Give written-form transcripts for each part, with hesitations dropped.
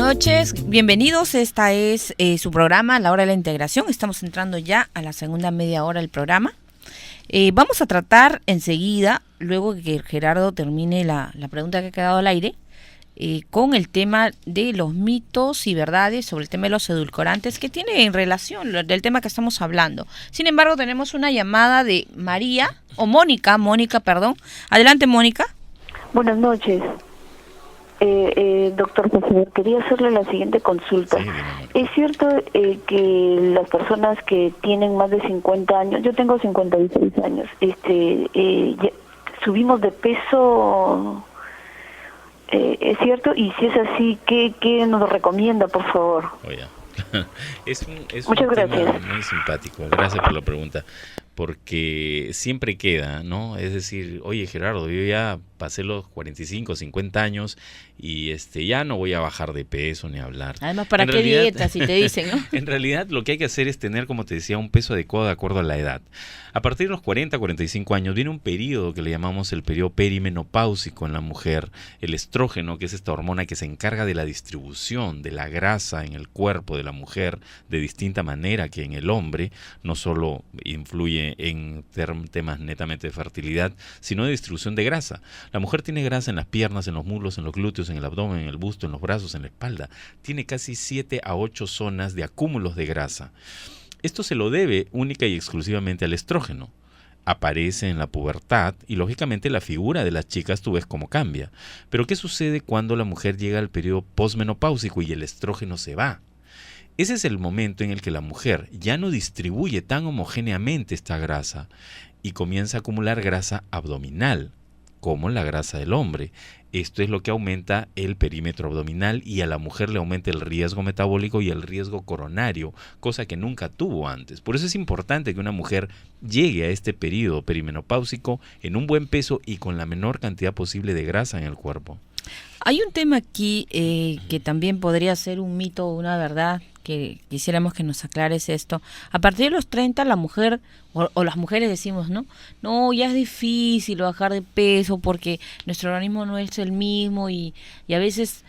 noches, bienvenidos. Esta es su programa, La Hora de la Integración. Estamos entrando ya a la segunda media hora del programa. Vamos a tratar enseguida, luego que Gerardo termine la pregunta que ha quedado al aire, con el tema de los mitos y verdades sobre el tema de los edulcorantes, que tiene en relación del tema que estamos hablando. Sin embargo, tenemos una llamada de Mónica, perdón. Adelante, Mónica. Buenas noches. Doctor, por favor, quería hacerle la siguiente consulta. Sí, ¿es cierto que las personas que tienen más de 50 años, yo tengo 56 años, subimos de peso? ¿Es cierto? Y si es así, ¿qué nos recomienda, por favor? Oye, es Muchas un gracias. Tema muy simpático. Gracias por la pregunta. Porque siempre queda, ¿no? Es decir, oye, Gerardo, yo ya pasé los 45, 50 años y ya no voy a bajar de peso ni hablar. Además, ¿para qué dieta si te dicen, no? En realidad, lo que hay que hacer es tener, como te decía, un peso adecuado de acuerdo a la edad. A partir de los 40, 45 años viene un periodo que le llamamos el periodo perimenopáusico en la mujer. El estrógeno, que es esta hormona que se encarga de la distribución de la grasa en el cuerpo de la mujer de distinta manera que en el hombre, no solo influye en temas netamente de fertilidad, sino de distribución de grasa. La mujer tiene grasa en las piernas, en los muslos, en los glúteos, en el abdomen, en el busto, en los brazos, en la espalda. Tiene casi 7 a 8 zonas de acúmulos de grasa. Esto se lo debe única y exclusivamente al estrógeno. Aparece en la pubertad y lógicamente la figura de las chicas tú ves cómo cambia. Pero ¿qué sucede cuando la mujer llega al periodo posmenopáusico y el estrógeno se va? Ese es el momento en el que la mujer ya no distribuye tan homogéneamente esta grasa y comienza a acumular grasa abdominal, como la grasa del hombre. Esto es lo que aumenta el perímetro abdominal y a la mujer le aumenta el riesgo metabólico y el riesgo coronario, cosa que nunca tuvo antes. Por eso es importante que una mujer llegue a este periodo perimenopáusico en un buen peso y con la menor cantidad posible de grasa en el cuerpo. Hay un tema aquí que también podría ser un mito o una verdad, que quisiéramos que nos aclares esto. A partir de los 30 la mujer, o las mujeres decimos, no, ya es difícil bajar de peso porque nuestro organismo no es el mismo y a veces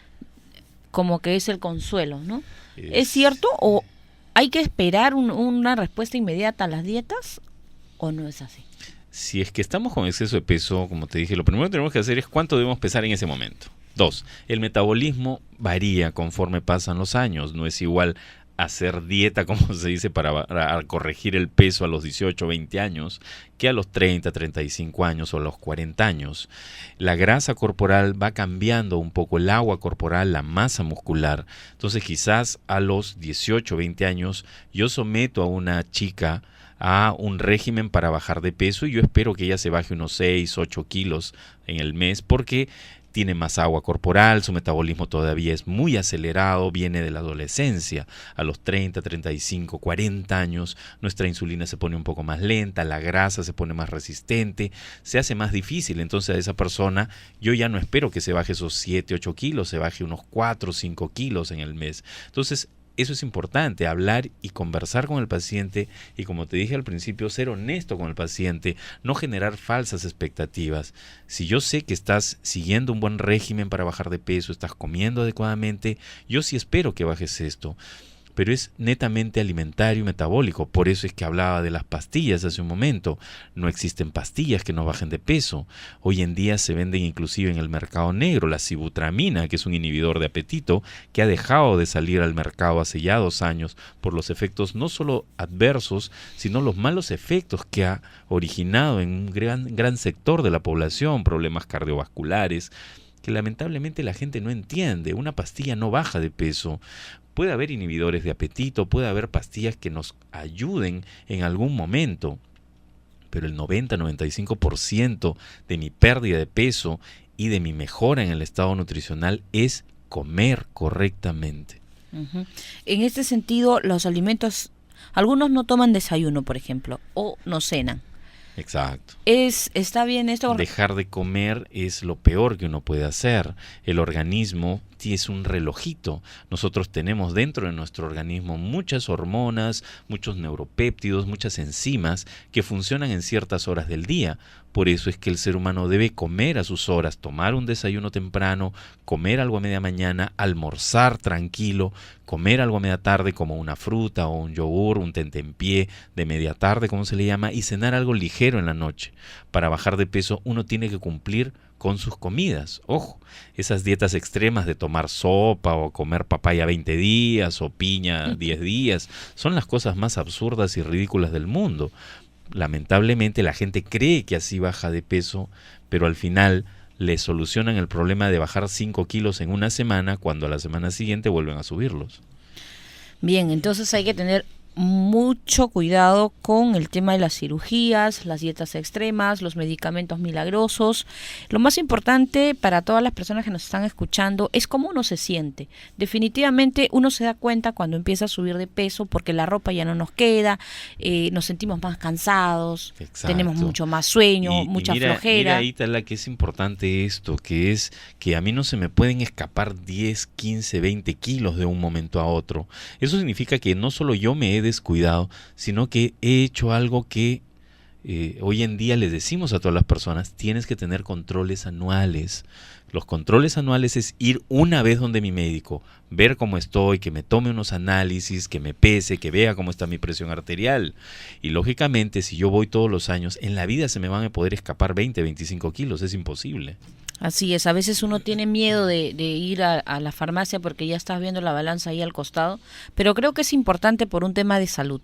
como que es el consuelo, ¿no? ¿Es cierto o hay que esperar una respuesta inmediata a las dietas o no es así? Si es que estamos con exceso de peso, como te dije, lo primero que tenemos que hacer es cuánto debemos pesar en ese momento. 2. El metabolismo varía conforme pasan los años. No es igual hacer dieta, como se dice, para corregir el peso a los 18, 20 años, que a los 30, 35 años o a los 40 años. La grasa corporal va cambiando un poco, el agua corporal, la masa muscular. Entonces quizás a los 18, 20 años yo someto a una chica a un régimen para bajar de peso y yo espero que ella se baje unos 6, 8 kilos en el mes porque tiene más agua corporal, su metabolismo todavía es muy acelerado, viene de la adolescencia. A los 30, 35, 40 años nuestra insulina se pone un poco más lenta, la grasa se pone más resistente, se hace más difícil. Entonces a esa persona yo ya no espero que se baje esos 7, 8 kilos, se baje unos 4, 5 kilos en el mes. Entonces eso es importante, hablar y conversar con el paciente y, como te dije al principio, ser honesto con el paciente, no generar falsas expectativas. Si yo sé que estás siguiendo un buen régimen para bajar de peso, estás comiendo adecuadamente, yo sí espero que bajes esto. Pero es netamente alimentario y metabólico. Por eso es que hablaba de las pastillas hace un momento. No existen pastillas que nos bajen de peso. Hoy en día se venden inclusive en el mercado negro la sibutramina, que es un inhibidor de apetito, que ha dejado de salir al mercado hace ya 2 años por los efectos no solo adversos, sino los malos efectos que ha originado en un gran sector de la población, problemas cardiovasculares, que lamentablemente la gente no entiende. Una pastilla no baja de peso. Puede haber inhibidores de apetito, puede haber pastillas que nos ayuden en algún momento, pero el 90-95% de mi pérdida de peso y de mi mejora en el estado nutricional es comer correctamente. Uh-huh. En este sentido, los alimentos, algunos no toman desayuno, por ejemplo, o no cenan. Exacto. ¿Está bien esto? Dejar de comer es lo peor que uno puede hacer. El organismo ti es un relojito. Nosotros tenemos dentro de nuestro organismo muchas hormonas, muchos neuropéptidos, muchas enzimas que funcionan en ciertas horas del día. Por eso es que el ser humano debe comer a sus horas, tomar un desayuno temprano, comer algo a media mañana, almorzar tranquilo, comer algo a media tarde como una fruta o un yogur, un tentempié de media tarde, como se le llama, y cenar algo ligero en la noche. Para bajar de peso uno tiene que cumplir con sus comidas. Ojo, esas dietas extremas de tomar sopa o comer papaya 20 días o piña 10 días, son las cosas más absurdas y ridículas del mundo. Lamentablemente la gente cree que así baja de peso, pero al final le solucionan el problema de bajar 5 kilos en una semana cuando a la semana siguiente vuelven a subirlos. Bien, entonces hay que tener mucho cuidado con el tema de las cirugías, las dietas extremas, los medicamentos milagrosos. Lo más importante para todas las personas que nos están escuchando es cómo uno se siente. Definitivamente uno se da cuenta cuando empieza a subir de peso porque la ropa ya no nos queda, nos sentimos más cansados, Exacto. tenemos mucho más sueño, mucha flojera. Mira, ahí está la que es importante esto, que es que a mí no se me pueden escapar 10, 15, 20 kilos de un momento a otro. Eso significa que no solo yo me he descuidado, sino que he hecho algo que hoy en día les decimos a todas las personas: tienes que tener controles anuales. Los controles anuales es ir una vez donde mi médico, ver cómo estoy, que me tome unos análisis, que me pese, que vea cómo está mi presión arterial. Y lógicamente, si yo voy todos los años, en la vida se me van a poder escapar 20, 25 kilos, es imposible. Así es, a veces uno tiene miedo de ir a la farmacia porque ya estás viendo la balanza ahí al costado, pero creo que es importante por un tema de salud.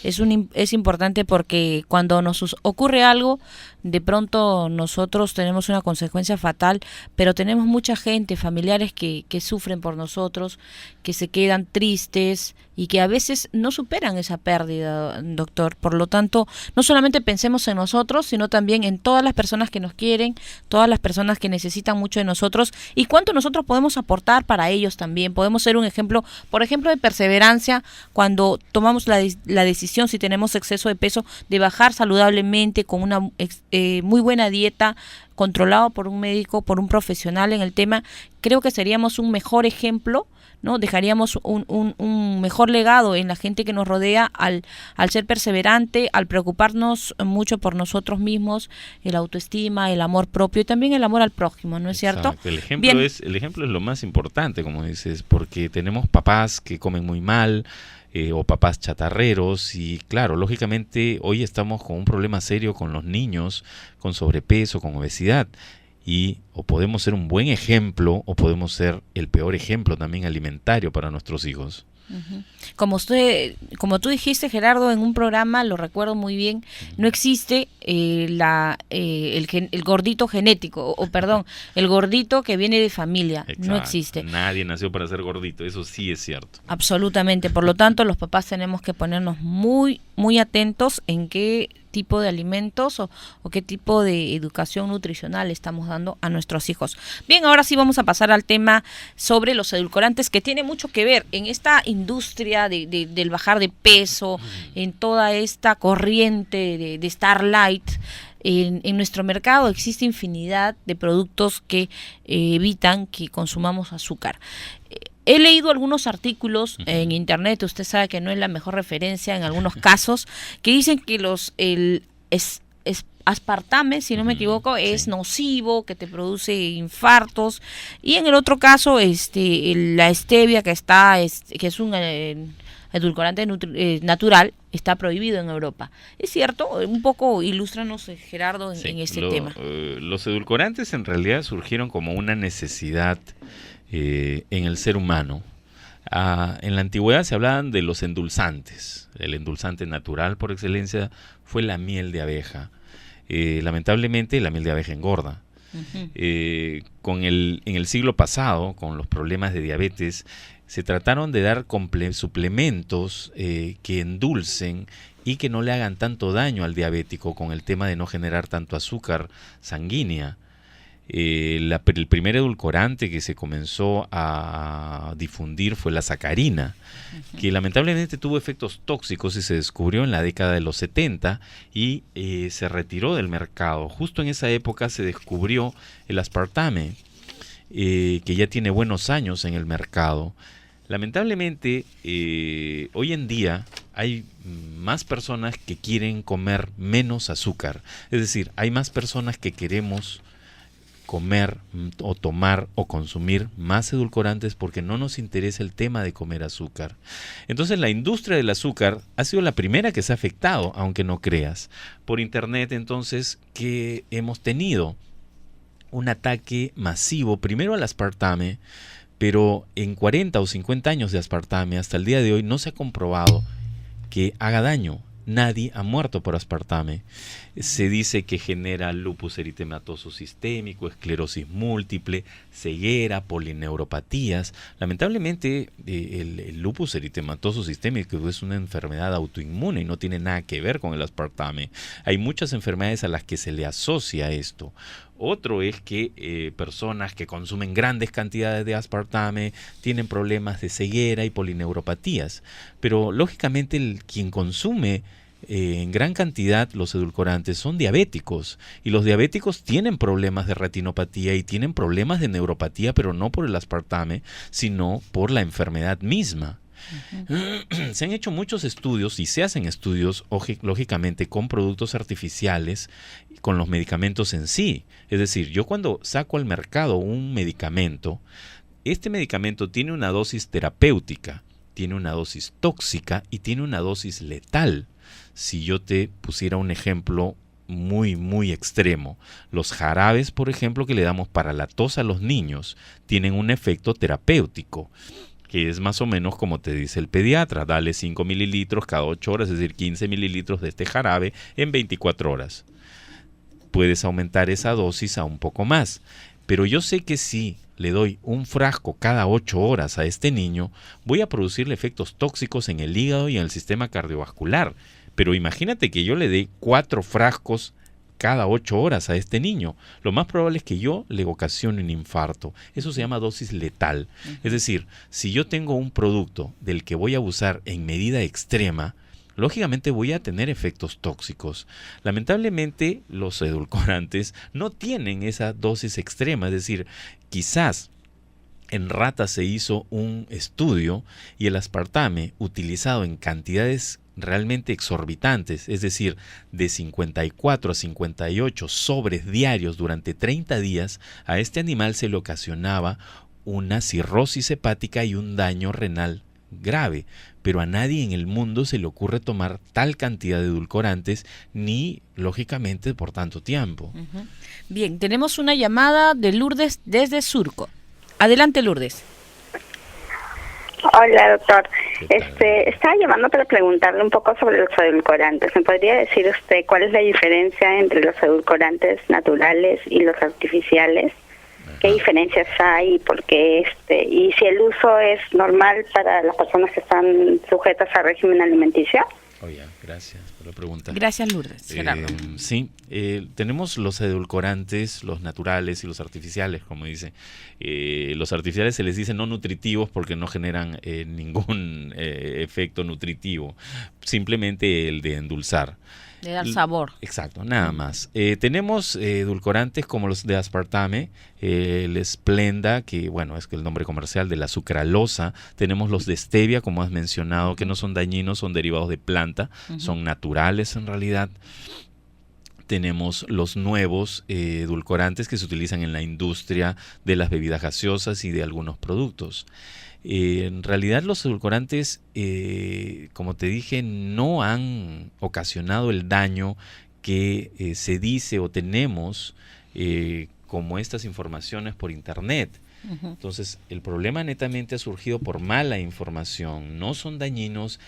Es importante porque cuando nos ocurre algo, de pronto nosotros tenemos una consecuencia fatal, pero tenemos mucha gente, familiares que sufren por nosotros, que se quedan tristes y que a veces no superan esa pérdida, doctor. Por lo tanto, no solamente pensemos en nosotros, sino también en todas las personas que nos quieren, todas las personas que necesitan mucho de nosotros y cuánto nosotros podemos aportar para ellos también. Podemos ser un ejemplo, por ejemplo, de perseverancia cuando tomamos la decisión, si tenemos exceso de peso, de bajar saludablemente con una muy buena dieta, controlado por un médico, por un profesional en el tema. Creo que seríamos un mejor ejemplo, ¿no? Dejaríamos un mejor legado en la gente que nos rodea al ser perseverante, al preocuparnos mucho por nosotros mismos, el autoestima, el amor propio y también el amor al prójimo, ¿no es cierto? El ejemplo es lo más importante, como dices, porque tenemos papás que comen muy mal, o papás chatarreros, y claro, lógicamente hoy estamos con un problema serio con los niños, con sobrepeso, con obesidad, y o podemos ser un buen ejemplo o podemos ser el peor ejemplo también alimentario para nuestros hijos. Uh-huh. Como tú dijiste, Gerardo, en un programa, lo recuerdo muy bien, no existe el gordito genético, el gordito que viene de familia. Exacto. No existe. Nadie nació para ser gordito, eso sí es cierto. Absolutamente, por lo tanto los papás tenemos que ponernos muy, muy atentos en qué tipo de alimentos o qué tipo de educación nutricional estamos dando a nuestros hijos. Bien, ahora sí vamos a pasar al tema sobre los edulcorantes, que tiene mucho que ver en esta industria del bajar de peso, en toda esta corriente de Starlight. En nuestro mercado existe infinidad de productos que evitan que consumamos azúcar. He leído algunos artículos en internet, usted sabe que no es la mejor referencia en algunos casos, que dicen que el aspartame, si no me equivoco, es nocivo, que te produce infartos, y en el otro caso la stevia, que es un edulcorante natural, está prohibido en Europa. ¿Es cierto? Un poco ilústranos, Gerardo, en este tema. Los edulcorantes en realidad surgieron como una necesidad en el ser humano. En la antigüedad se hablaban de los endulzantes. El endulzante natural por excelencia fue la miel de abeja. Lamentablemente la miel de abeja engorda. Uh-huh. En el siglo pasado, con los problemas de diabetes, se trataron de dar suplementos que endulcen y que no le hagan tanto daño al diabético, con el tema de no generar tanto azúcar sanguínea. El primer edulcorante que se comenzó a difundir fue la sacarina, que lamentablemente tuvo efectos tóxicos y se descubrió en la década de los 70 y se retiró del mercado. Justo en esa época se descubrió el aspartame. que ya tiene buenos años en el mercado. Lamentablemente, hoy en día hay más personas que quieren comer menos azúcar. Es decir, hay más personas que queremos comer o tomar o consumir más edulcorantes porque no nos interesa el tema de comer azúcar. Entonces la industria del azúcar ha sido la primera que se ha afectado, aunque no creas. Por internet, entonces, que hemos tenido un ataque masivo, primero al aspartame, pero en 40 o 50 años de aspartame hasta el día de hoy no se ha comprobado que haga daño. Nadie ha muerto por aspartame. Se dice que genera lupus eritematoso sistémico, esclerosis múltiple, ceguera, polineuropatías. Lamentablemente, el lupus eritematoso sistémico es una enfermedad autoinmune y no tiene nada que ver con el aspartame. Hay muchas enfermedades a las que se le asocia esto. Otro es que personas que consumen grandes cantidades de aspartame tienen problemas de ceguera y polineuropatías. Pero lógicamente quien consume en gran cantidad los edulcorantes son diabéticos, y los diabéticos tienen problemas de retinopatía y tienen problemas de neuropatía, pero no por el aspartame, sino por la enfermedad misma. Se han hecho muchos estudios y se hacen estudios, lógicamente, con productos artificiales, con los medicamentos en sí. Es decir, yo cuando saco al mercado un medicamento, este medicamento tiene una dosis terapéutica, tiene una dosis tóxica y tiene una dosis letal. Si yo te pusiera un ejemplo muy extremo, los jarabes, por ejemplo, que le damos para la tos a los niños, tienen un efecto terapéutico, que es más o menos como te dice el pediatra: dale 5 mililitros cada 8 horas, es decir, 15 mililitros de este jarabe en 24 horas. Puedes aumentar esa dosis a un poco más, pero yo sé que si le doy un frasco cada 8 horas a este niño, voy a producirle efectos tóxicos en el hígado y en el sistema cardiovascular. Pero imagínate que yo le dé 4 frascos cada 8 horas a este niño. Lo más probable es que yo le ocasione un infarto. Eso se llama dosis letal. Es decir, si yo tengo un producto del que voy a abusar en medida extrema, lógicamente voy a tener efectos tóxicos. Lamentablemente, los edulcorantes no tienen esa dosis extrema. Es decir, quizás en ratas se hizo un estudio y el aspartame utilizado en cantidades realmente exorbitantes, es decir, de 54 a 58 sobres diarios durante 30 días, a este animal se le ocasionaba una cirrosis hepática y un daño renal grave. Pero a nadie en el mundo se le ocurre tomar tal cantidad de edulcorantes, ni lógicamente por tanto tiempo. Bien, tenemos una llamada de Lourdes desde Surco. Adelante, Lourdes. Hola, doctor. Estaba llamando para preguntarle un poco sobre los edulcorantes. ¿Me podría decir usted cuál es la diferencia entre los edulcorantes naturales y los artificiales? ¿Qué diferencias hay? ¿Por qué y si el uso es normal para las personas que están sujetas a régimen alimenticio? Gracias por la pregunta. Gracias, Lourdes. Sí, tenemos los edulcorantes, los naturales y los artificiales, como dice. Los artificiales se les dice no nutritivos porque no generan ningún efecto nutritivo, simplemente el de endulzar. De dar sabor. Exacto, nada más. Tenemos edulcorantes como los de aspartame, el Splenda, que bueno, es el nombre comercial de la sucralosa. Tenemos los de stevia, como has mencionado, que no son dañinos, son derivados de planta, son naturales en realidad. Tenemos los nuevos edulcorantes que se utilizan en la industria de las bebidas gaseosas y de algunos productos. En realidad los edulcorantes, como te dije, no han ocasionado el daño que se dice o tenemos como estas informaciones por internet. Entonces, el problema netamente ha surgido por mala información. No son dañinos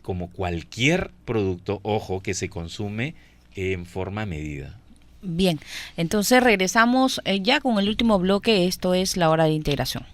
como cualquier producto, ojo, que se consume en forma medida. Bien, entonces regresamos ya con el último bloque. Esto es La Hora de Integración.